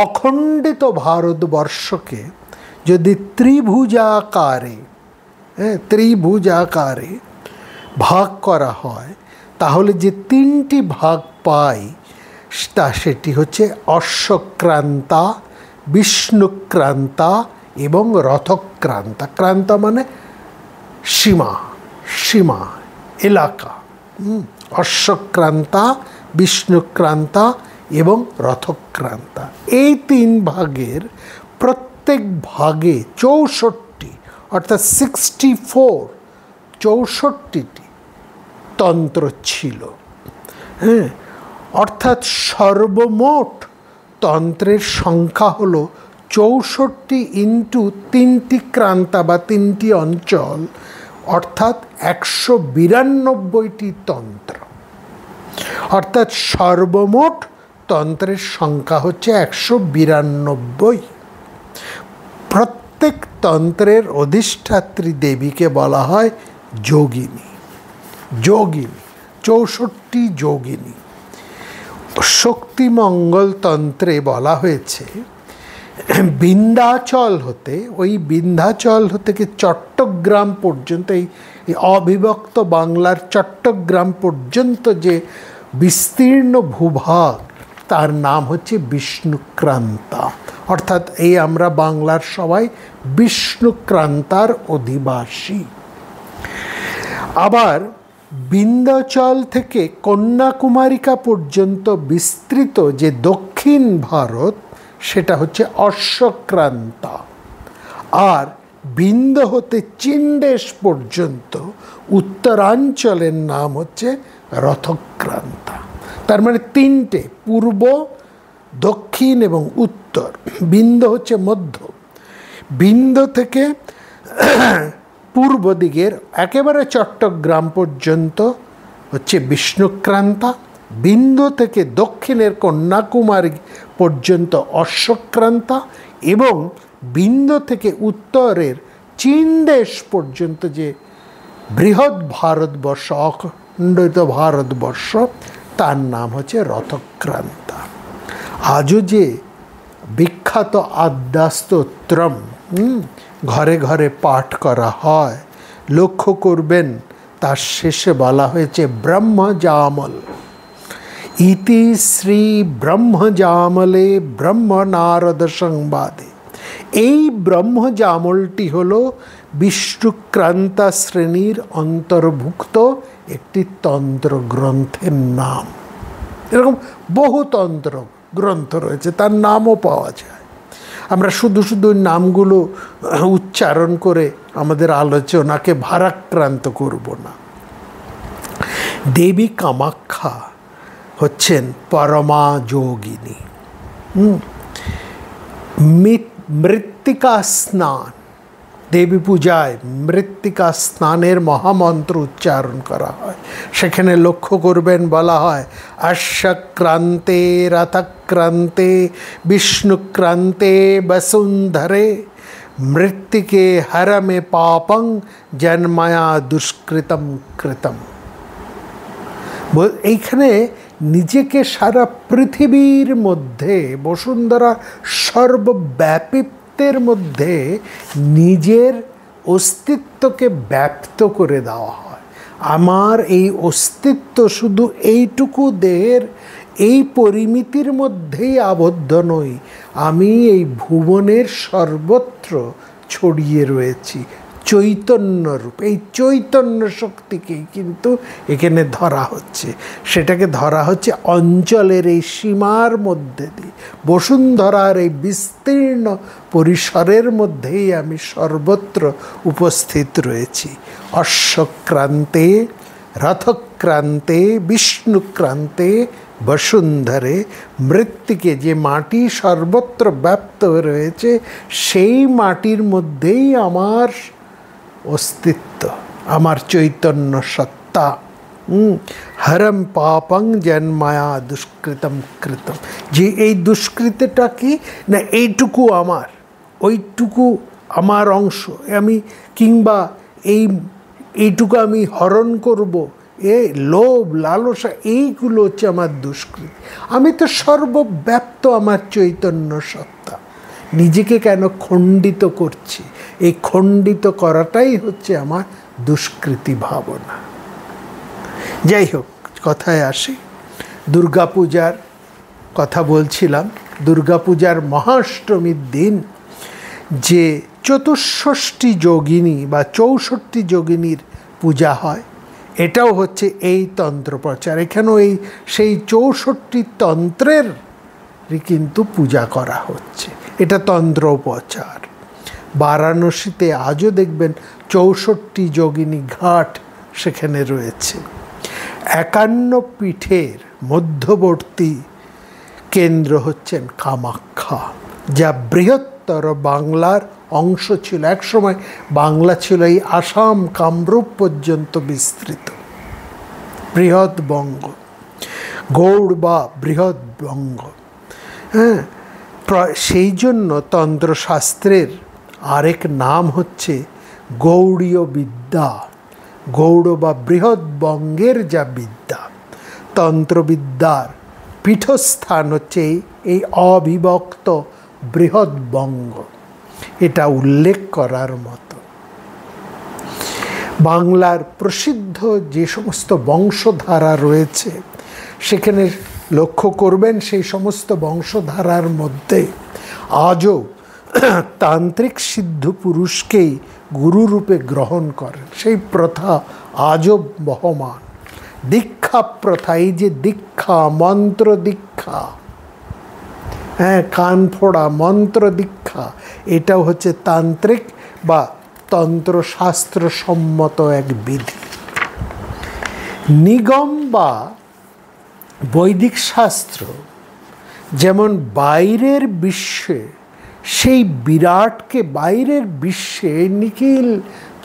অখণ্ডিত ভারতবর্ষকে যদি ত্রিভুজাকারে, ত্রিভুজাকারে ভাগ করা হয়, তাহলে যে তিনটি ভাগ পাই তা সেটি হচ্ছে অশ্বক্রান্তা, বিষ্ণুক্রান্তা এবং রথক্রান্তা। ক্রান্তা মানে সীমা, সীমা, এলাকা। অশ্বক্রান্তা, বিষ্ণুক্রান্তা এবং রথক্রান্তা, এই তিন ভাগের প্রত্যেক ভাগে 64, অর্থাৎ 64, 64টি তন্ত্র ছিল। অর্থাৎ সর্বমোট তন্ত্রের সংখ্যা হলো 64 ইন্টু 3টি ক্রান্তা বা 3টি অঞ্চল, অর্থাৎ 192টি তন্ত্র। অর্থাৎ সর্বমোট তন্ত্রের সংখ্যা হচ্ছে 192। প্রত্যেক তন্ত্রের অধিষ্ঠাত্রী দেবীকে বলা হয় যোগিনী। যোগিনী, 64 যোগিনী। শক্তিমঙ্গল তন্ত্রে বলা হয়েছে বিন্ধ্যাচল হতে, ওই বিন্ধ্যাচল থেকে চট্টগ্রাম পর্যন্ত, এই অবিভক্ত বাংলার চট্টগ্রাম পর্যন্ত যে বিস্তীর্ণ ভূভাগ, তার নাম হচ্ছে বিষ্ণুক্রান্তা। অর্থাৎ এই আমরা বাংলার সবাই বিষ্ণুক্রান্তার অধিবাসী। আবার বিন্ধ্যাচল থেকে কন্যাকুমারিকা পর্যন্ত বিস্তৃত যে দক্ষিণ ভারত, সেটা হচ্ছে অশ্বক্রান্তা। আর বিন্ধ্য হতে চীন দেশ পর্যন্ত উত্তরাঞ্চলের নাম হচ্ছে রথক্রান্তা। তার মানে 3টে, পূর্ব, দক্ষিণ এবং উত্তর। বিন্ধ্য হচ্ছে মধ্য। বিন্ধ্য থেকে পূর্ব দিকের একেবারে চট্টগ্রাম পর্যন্ত হচ্ছে বিষ্ণুক্রান্তা। বিন্ধ্য থেকে দক্ষিণের কন্যাকুমারী পর্যন্ত অশ্বক্রান্তা, এবং বিন্ধ্য থেকে উত্তরের চীন দেশ পর্যন্ত যে বৃহৎ ভারতবর্ষ, অখণ্ডিত ভারতবর্ষ, তার নাম হচ্ছে রথক্রান্তা। আজও যে বিখ্যাত আদ্যাস্তোত্রম ঘরে ঘরে পাঠ করা হয়, লক্ষ্য করবেন তার শেষে বলা হয়েছে ব্রহ্মজামল ইতি শ্রী ব্রহ্মজামলে ব্রহ্ম নারদ সংবাদে। এই ব্রহ্মজামলটি হলো বিষ্ণুক্রান্তা শ্রেণীর অন্তর্ভুক্ত একটি তন্ত্র গ্রন্থের নাম। এরকম বহু তন্ত্র গ্রন্থ রয়েছে, তার নামও পাওয়া যায়। আমরা শুধু শুধু নামগুলো উচ্চারণ করে আমাদের আলোচনাকে ভারাক্রান্ত করব না। দেবী কামাখ্যা হচ্ছেন পরমা যোগিনী। মৃত্তিকা স্নান, দেবী পূজায় মৃত্তিকা স্নানের মহামন্ত্র উচ্চারণ করা হয়। সেখানে লক্ষ্য করবেন বলা হয় অশ্বক্রান্তে রথক্রান্তে বিষ্ণুক্রান্তে বসুন্ধরে মৃত্তিকে হরমে পাপং জন্মায়া দুষ্কৃতম কৃতম। এইখানে নিজেকে সারা পৃথিবীর মধ্যে, বসুন্ধরা সর্বব্যাপিত্বের মধ্যে নিজের অস্তিত্বকে ব্যক্ত করে দেওয়া হয়। আমার এই অস্তিত্ব শুধু এইটুকু দেহের এই পরিমিতির মধ্যেই আবদ্ধ নই, আমি এই ভুবনের সর্বত্র ছড়িয়ে রয়েছি চৈতন্য রূপ। এই চৈতন্য শক্তিকেই কিন্তু এখানে ধরা হচ্ছে। সেটাকে ধরা হচ্ছে অঞ্চলের এই সীমার মধ্যে দিয়ে, বসুন্ধরার এই বিস্তীর্ণ পরিসরের মধ্যেই আমি সর্বত্র উপস্থিত রয়েছি। অশ্বক্রান্তে রথক্রান্তে বিষ্ণুক্রান্তে বসুন্ধরে, মৃত্তিকে যে মাটি সর্বত্র ব্যাপ্ত রয়েছে, সেই মাটির মধ্যেই আমার অস্তিত্ব, আমার চৈতন্য সত্তা। হরম পাপং জন্মায়া দুষ্কৃতম কৃতম। যে এই দুষ্কৃতটা কি না, এইটুকু আমার, ওইটুকু আমার অংশ, আমি কিংবা এইটুকু আমি হরণ করব, এই লোভ লালসা, এইগুলো হচ্ছে আমার দুষ্কৃতি। আমি তো সর্বব্যাপ্ত আমার চৈতন্য সত্তা। নিজেকে কেন খণ্ডিত করছি? এই খণ্ডিত করাটাই হচ্ছে আমার দুষ্কৃতি ভাবনা। যাই হোক, কথায় আসি। দুর্গাপূজার কথা বলছিলাম। দুর্গাপূজার মহাষ্টমীর দিন যে চতুষ্ষষ্ঠী যোগিনী বা 64 যোগিনীর পূজা হয়, এটাও হচ্ছে এই তন্ত্রপ্রচার। এখানেও সেই 64 তন্ত্রের কিন্তু পূজা করা হচ্ছে। এটা তন্ত্রোপচার। বারাণসীতে আজও দেখবেন 64 যোগিনী ঘাট সেখানে রয়েছে। 51 পীঠের মধ্যবর্তী কেন্দ্র হচ্ছেন কামাখ্যা, যা বৃহত্তম বৃহত্তর বাংলার অংশ ছিল। একসময় বাংলা ছিল এই আসাম কামরূপ পর্যন্ত বিস্তৃত। বৃহৎ বঙ্গ, গৌড় বা বৃহৎ বঙ্গ। হ্যাঁ, সেই জন্য তন্ত্রশাস্ত্রের আরেক নাম হচ্ছে গৌড়ীয় বিদ্যা। গৌড় বা বৃহৎ বঙ্গের যা বিদ্যা, তন্ত্রবিদ্যার পীঠস্থান হচ্ছে এই অবিভক্ত বৃহৎ বঙ্গ। এটা উল্লেখ করার মতো। বাংলার প্রসিদ্ধ যে সমস্ত বংশধারা রয়েছে সেখানে লক্ষ্য করবেন, সেই সমস্ত বংশধারার মধ্যে আজও তান্ত্রিক সিদ্ধ পুরুষকেই গুরুরূপে গ্রহণ করেন। সেই প্রথা আজও বহমান। দীক্ষা প্রথা, এই যে দীক্ষা, মন্ত্র দীক্ষা, হ্যাঁ, কান ফোড়া মন্ত্র দীক্ষা, এটাও হচ্ছে তান্ত্রিক বা তন্ত্রশাস্ত্র সম্মত এক বিধি। নিগম বা বৈদিক শাস্ত্র যেমন বাইরের বিশ্বে সেই বিরাটকে, বাইরের বিশ্বে নিখিল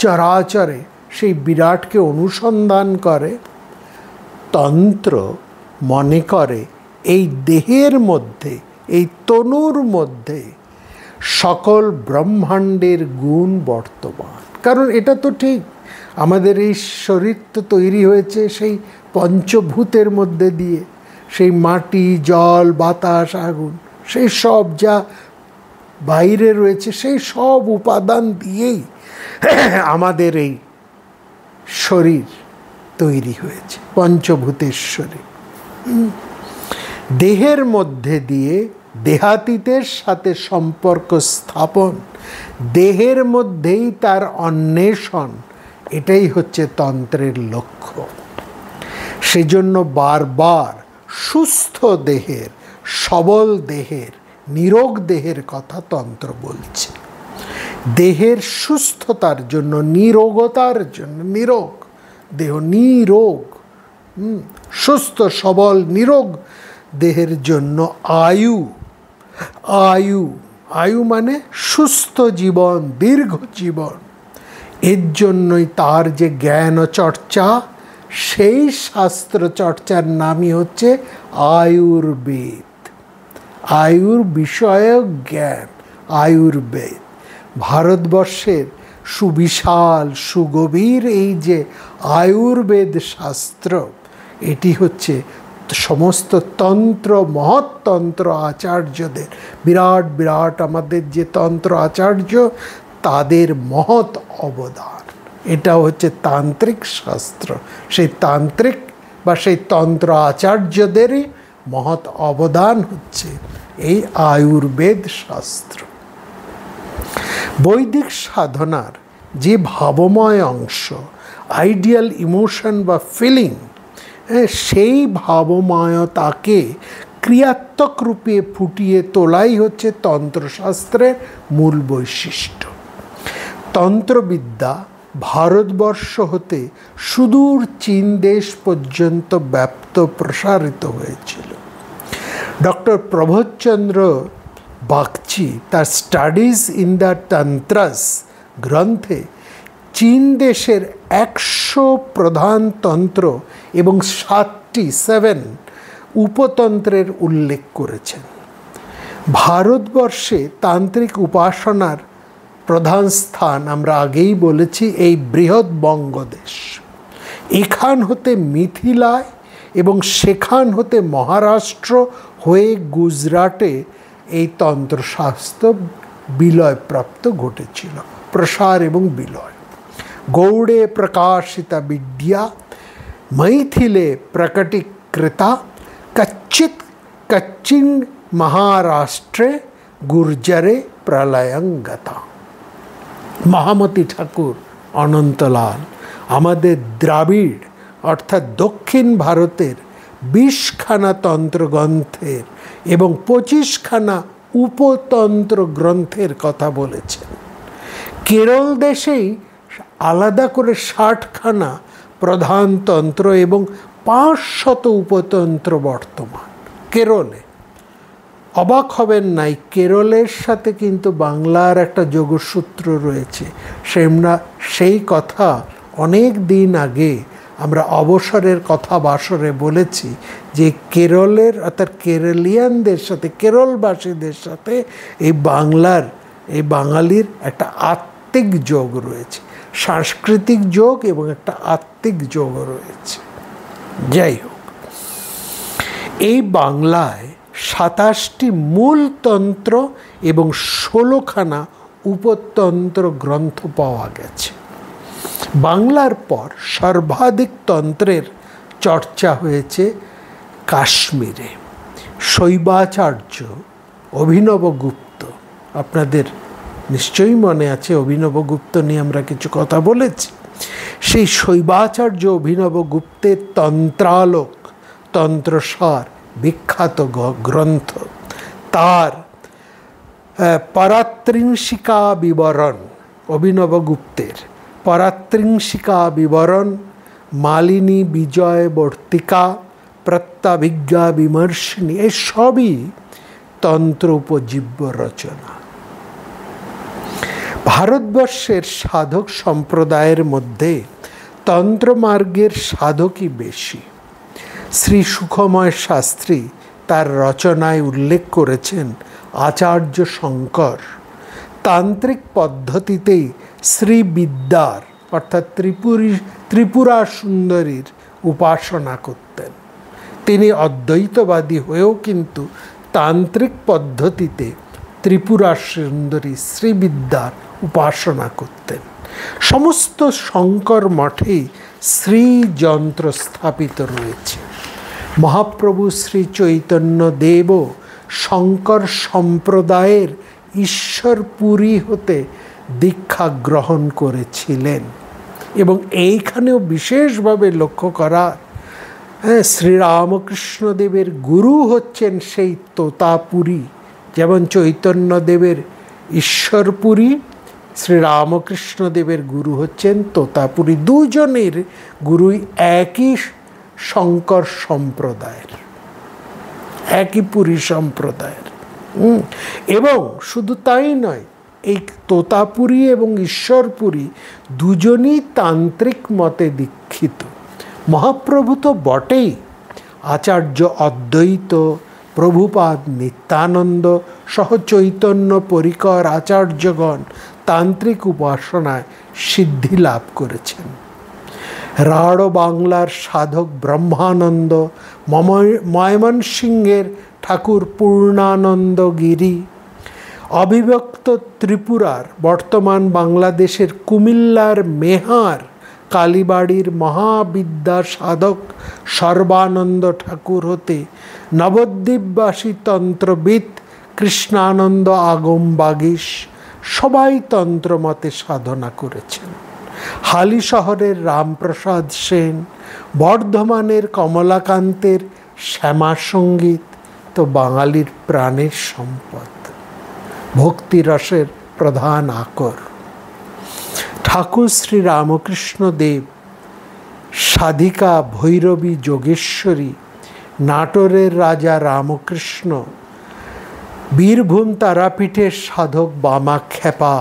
চরাচরে সেই বিরাটকে অনুসন্ধান করে, তন্ত্র মনে করে এই দেহের মধ্যে, এই তনুর মধ্যে সকল ব্রহ্মাণ্ডের গুণ বর্তমান। কারণ এটা তো ঠিক, আমাদের এই শরীর তো তৈরি হয়েছে সেই পঞ্চভূতের মধ্যে দিয়ে, সেই মাটি, জল, বাতাস, আগুন, সেই সব যা বাইরে রয়েছে সেই সব উপাদান দিয়েই আমাদের এই শরীর তৈরি হয়েছে, পঞ্চভূতের শরীর। দেহের মধ্যে দিয়ে দেহাতীতের সাথে সম্পর্ক স্থাপন, দেহের মধ্যেই তার অন্বেষণ, এটাই হচ্ছে তন্ত্রের লক্ষ্য। সেজন্য বারবার সুস্থ দেহের, সবল দেহের, নিরোগ দেহের কথা তন্ত্র বলছে। দেহের সুস্থতার জন্য, নিরোগতার জন্য, নিরোগ দেহ, নিরোগ, সুস্থ সবল নিরোগ দেহের জন্য আয়ু, আয়ু, আয়ু মানে সুস্থ জীবন, দীর্ঘ জীবন। এর জন্যই তার যে জ্ঞান চর্চা, সেই শাস্ত্র চর্চার নামই হচ্ছে আয়ুর্বেদ। আয়ুর বিষয়ক জ্ঞান, আয়ুর্বেদ। ভারতবর্ষের সুবিশাল সুগভীর এই যে আয়ুর্বেদ শাস্ত্র, এটি হচ্ছে সমস্ত তন্ত্র, মহৎতন্ত্র আচার্যদের, বিরাট বিরাট আমাদের যে তন্ত্র আচার্য, তাদের মহৎ অবদান। এটা হচ্ছে তান্ত্রিক শাস্ত্র। সেই তান্ত্রিক বা সেই তন্ত্র আচার্যদেরই মহৎ অবদান হচ্ছে এই আয়ুর্বেদ শাস্ত্র। বৈদিক সাধনার যে ভাবময় অংশ, আইডিয়াল ইমোশন বা ফিলিং, সেই ভাবময়তাকে ক্রিয়াত্মক রূপে ফুটিয়ে তোলাই হচ্ছে তন্ত্রশাস্ত্রের মূল বৈশিষ্ট্য। তন্ত্রবিদ্যা ভারতবর্ষ হতে সুদূর চীন দেশ পর্যন্ত ব্যাপ্ত প্রসারিত হয়েছিল। ডক্টর প্রবোধচন্দ্র বাগচি তার স্টাডিজ ইন দ্য তন্ত্রাস গ্রন্থে চীন দেশের 100 প্রধান তন্ত্র এবং 7 উপতন্ত্রের উল্লেখ করেছেন। ভারতবর্ষে তান্ত্রিক উপাসনার প্রধান স্থান আমরা আগেই বলেছি এই বৃহৎ বঙ্গদেশ। এখান হতে মিথিলায় এবং সেখান হতে মহারাষ্ট্র হয়ে গুজরাটে এই তন্ত্রশাস্ত্র বিলয়প্রাপ্ত ঘটেছিল, প্রসার এবং বিলয়। গৌড়ে প্রকাশিতা বিদ্যা মৈথিলে প্রকটীকৃতা কচ্চিন মহারাষ্ট্রে গুর্জরে প্রলয়ঙ্গতা। মহামতি ঠাকুর অনন্তলাল আমাদের দ্রাবিড় অর্থাৎ দক্ষিণ ভারতের 20খানা তন্ত্রগ্রন্থের এবং 25খানা উপতন্ত্র গ্রন্থের কথা বলেছেন। কেরল দেশেই আলাদা করে 60খানা প্রধান তন্ত্র এবং 500 উপতন্ত্র বর্তমান কেরলে। অবাক হবেন নাই, কেরলের সাথে কিন্তু বাংলার একটা যোগসূত্র রয়েছে। সেই কথা অনেক দিন আগে আমরা অবসরের কথা বাসরে বলেছি যে কেরলের অর্থাৎ কেরলিয়ানদের সাথে, কেরলবাসীদের সাথে এই বাঙালির একটা আত্মিক যোগ রয়েছে, সাংস্কৃতিক যোগ এবং একটা আত্মিক যোগ রয়েছে। যাই হোক, এই বাংলায় 27টি মূল তন্ত্র এবং 16খানা উপতন্ত্র গ্রন্থ পাওয়া গেছে। বাংলার পর সর্বাধিক তন্ত্রের চর্চা হয়েছে কাশ্মীরে। শৈবাচার্য অভিনবগুপ্ত, আপনাদের নিশ্চয়ই মনে আছে অভিনবগুপ্ত নিয়ে আমরা কিছু কথা বলেছি। সেই শৈবাচার্য অভিনবগুপ্তের তন্ত্রালোক, তন্ত্রসার বিখ্যাত গ্রন্থ, তার পরাত্রিংশিকা বিবরণ, অভিনবগুপ্তের পরাত্রিংশিকা বিবরণ, মালিনী বিজয় বর্তিকা, প্রত্যাভিজ্ঞা বিমর্শিনী, এই সবই তন্ত্র উপজীব্য রচনা। ভারতবর্ষের সাধক সম্প্রদায়ের মধ্যে তন্ত্রমার্গের সাধকই বেশি। শ্রী সুখময় শাস্ত্রী তার রচনায় উল্লেখ করেছেন আচার্য শঙ্কর তান্ত্রিক পদ্ধতিতেই শ্রীবিদ্যার অর্থাৎ ত্রিপুরা সুন্দরীর উপাসনা করতেন। তিনি অদ্বৈতবাদী হয়েও কিন্তু তান্ত্রিক পদ্ধতিতে ত্রিপুরা সুন্দরী শ্রীবিদ্যার উপাসনা করতেন। সমস্ত শঙ্কর মঠেই শ্রীযন্ত্র স্থাপিত রয়েছে। মহাপ্রভু শ্রী চৈতন্য দেব শঙ্কর সম্প্রদায়ের ঈশ্বরপুরী হতে দীক্ষা গ্রহণ করেছিলেন এবং এইখানেও বিশেষভাবে লক্ষ্য করা, শ্রীরামকৃষ্ণদেবের গুরু হচ্ছেন সেই তোতাপুরী। যেমন চৈতন্যদেবের ঈশ্বরপুরী, শ্রীরামকৃষ্ণদেবের গুরু হচ্ছেন তোতাপুরী। দুজনের গুরুই একই শঙ্কর সম্প্রদায়ের, একই পুরী সম্প্রদায়ের। এবং শুধু তাই নয়, এই তোতাপুরী এবং ঈশ্বরপুরী দুজনই তান্ত্রিক মতে দীক্ষিত। মহাপ্রভু তো বটেই, আচার্য অদ্বৈত, প্রভুপাদ, নিত্যানন্দ সহ চৈতন্য পরিকর আচার্যগণ তান্ত্রিক উপাসনায় সিদ্ধি লাভ করেছেন। রাঢ় বাংলার সাধক ব্রহ্মানন্দ, ময়মনসিংহের ঠাকুর পূর্ণানন্দ গিরি, অবিভক্ত ত্রিপুরার বর্তমান বাংলাদেশের কুমিল্লার মেহার কালীবাড়ির মহাবিদ্যা সাধক সর্বানন্দ ঠাকুর হতে নবদ্বীপবাসী তন্ত্রবিদ কৃষ্ণানন্দ আগম বাগীশ সবাই তন্ত্রমতে সাধনা করেছেন। হালি শহরের রামপ্রসাদ সেন, বর্ধমানের কমলাকান্তের শ্যামা সঙ্গীত তো বাঙালির প্রাণের সম্পদ, ভক্তিরসের প্রধান আকর। ঠাকুর শ্রী রামকৃষ্ণ দেব, সাধিকা ভৈরবী যোগেশ্বরী, নাটোরের রাজা রামকৃষ্ণ, বীরভূম তারাপীঠের সাধক বামাখ্যাপা,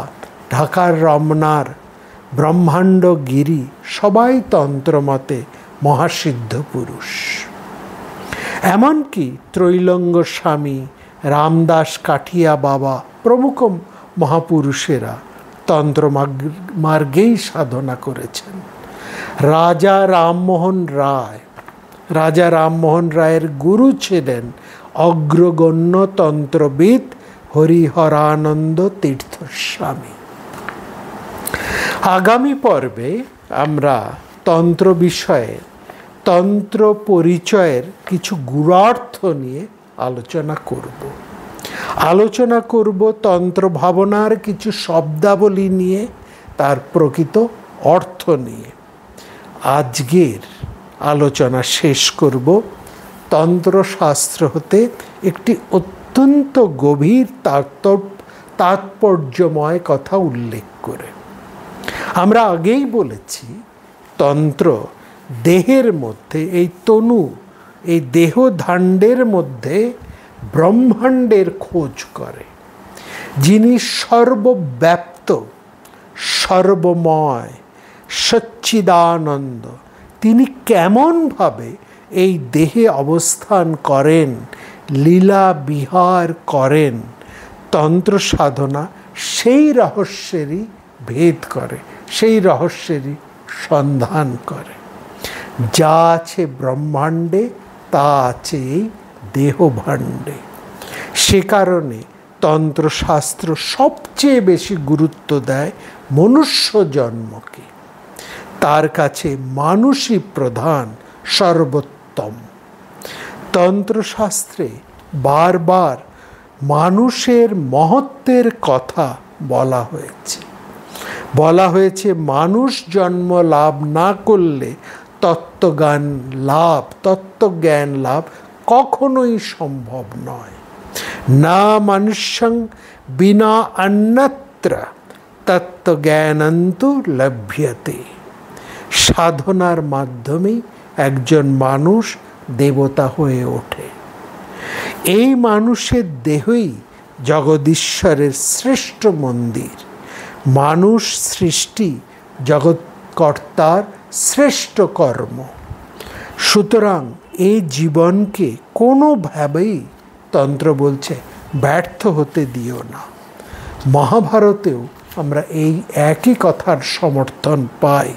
ঢাকার রমনার ব্রহ্মাণ্ড গিরি সবাই তন্ত্রমতে মহাসিদ্ধ পুরুষ। এমনকি ত্রৈলঙ্গ স্বামী, রামদাস কাঠিয়া বাবা প্রমুখ মহাপুরুষেরা তন্ত্র মার্গেই সাধনা করেছেন। রাজা রামমোহন রায়ের গুরু ছিলেন অগ্রগণ্য তন্ত্রবিদ হরিহরানন্দ তীর্থস্বামী। আগামী পর্বে আমরা তন্ত্র বিষয়ে, তন্ত্র পরিচয়ের কিছু গূঢ়ার্থ নিয়ে আলোচনা করব তন্ত্র ভাবনার কিছু শব্দাবলী নিয়ে, তার প্রকৃত অর্থ নিয়ে। আজকের আলোচনা শেষ করব তন্ত্রশাস্ত্র হতে একটি অত্যন্ত গভীর তাৎপর্যময় কথা উল্লেখ করে। আমরা আগেই বলেছি তন্ত্র দেহের মধ্যে, এই তনু, এই দেহধাণ্ডের মধ্যে ব্রহ্মাণ্ডের খোঁজ করে, যিনি সর্বব্যাপ্ত, সর্বময়, সচ্চিদানন্দ, তিনি কেমনভাবে এই দেহে অবস্থান করেন, লীলা বিহার করেন, তন্ত্র সাধনা সেই রহস্যেরই ভেদ করে, সেই রহস্যেরই সন্ধান করে। যা আছে ব্রহ্মাণ্ডে তা আছে এই দেহভাণ্ডে। সে কারণে তন্ত্রশাস্ত্র সবচেয়ে বেশি গুরুত্ব দেয় মনুষ্য জন্মকে। তার কাছে মানুষই প্রধান, সর্বোত্তম। তন্ত্রশাস্ত্রে বারবার মানুষের মহত্বের কথা বলা হয়েছে। বলা হয়েছে মানুষ জন্ম লাভ না করলে তত্ত্বজ্ঞান লাভ কখনোই সম্ভব নয়। না মনুষ্যং বিনা অন্যত্র তত্ত্বজ্ঞানন্তু লভ্যতে। সাধনার মাধ্যমেই একজন মানুষ দেবতা হয়ে ওঠে। এই মানুষের দেহই জগদীশ্বরের শ্রেষ্ঠ মন্দির। মানুষ সৃষ্টি জগৎকর্তার শ্রেষ্ঠ কর্ম। সুতরাং এই জীবনকে কোনোভাবেই তন্ত্র বলছে ব্যর্থ হতে দিও না। মহাভারতেও আমরা এই একই কথার সমর্থন পাই।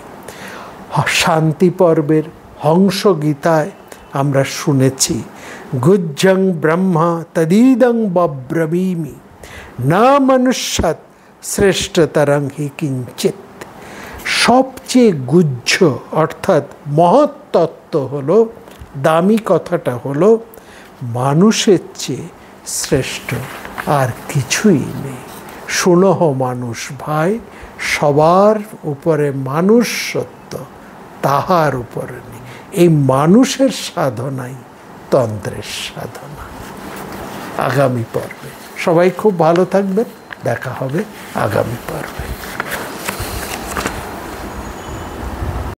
শান্তি পর্বের হংস গীতায় আমরা শুনেছি, গুজ্জং ব্রহ্মা তদিদং বব্রবীমি না মনুষ্যাৎ শ্রেষ্ঠতরং হি কিঞ্চিত। সবচেয়ে গুহ্য অর্থাৎ মহৎ তত্ত্ব হলো, দামি কথাটা হলো, মানুষের চেয়ে শ্রেষ্ঠ আর কিছুই নেই। শুনহ মানুষ ভাই, সবার উপরে মানুষ সত্য, তাহার উপরে নেই। এই মানুষের সাধনাই তন্ত্রের সাধনা। আগামী পর্বে সবাই খুব ভালো থাকবেন, দেখা হবে আগামী পর্বে।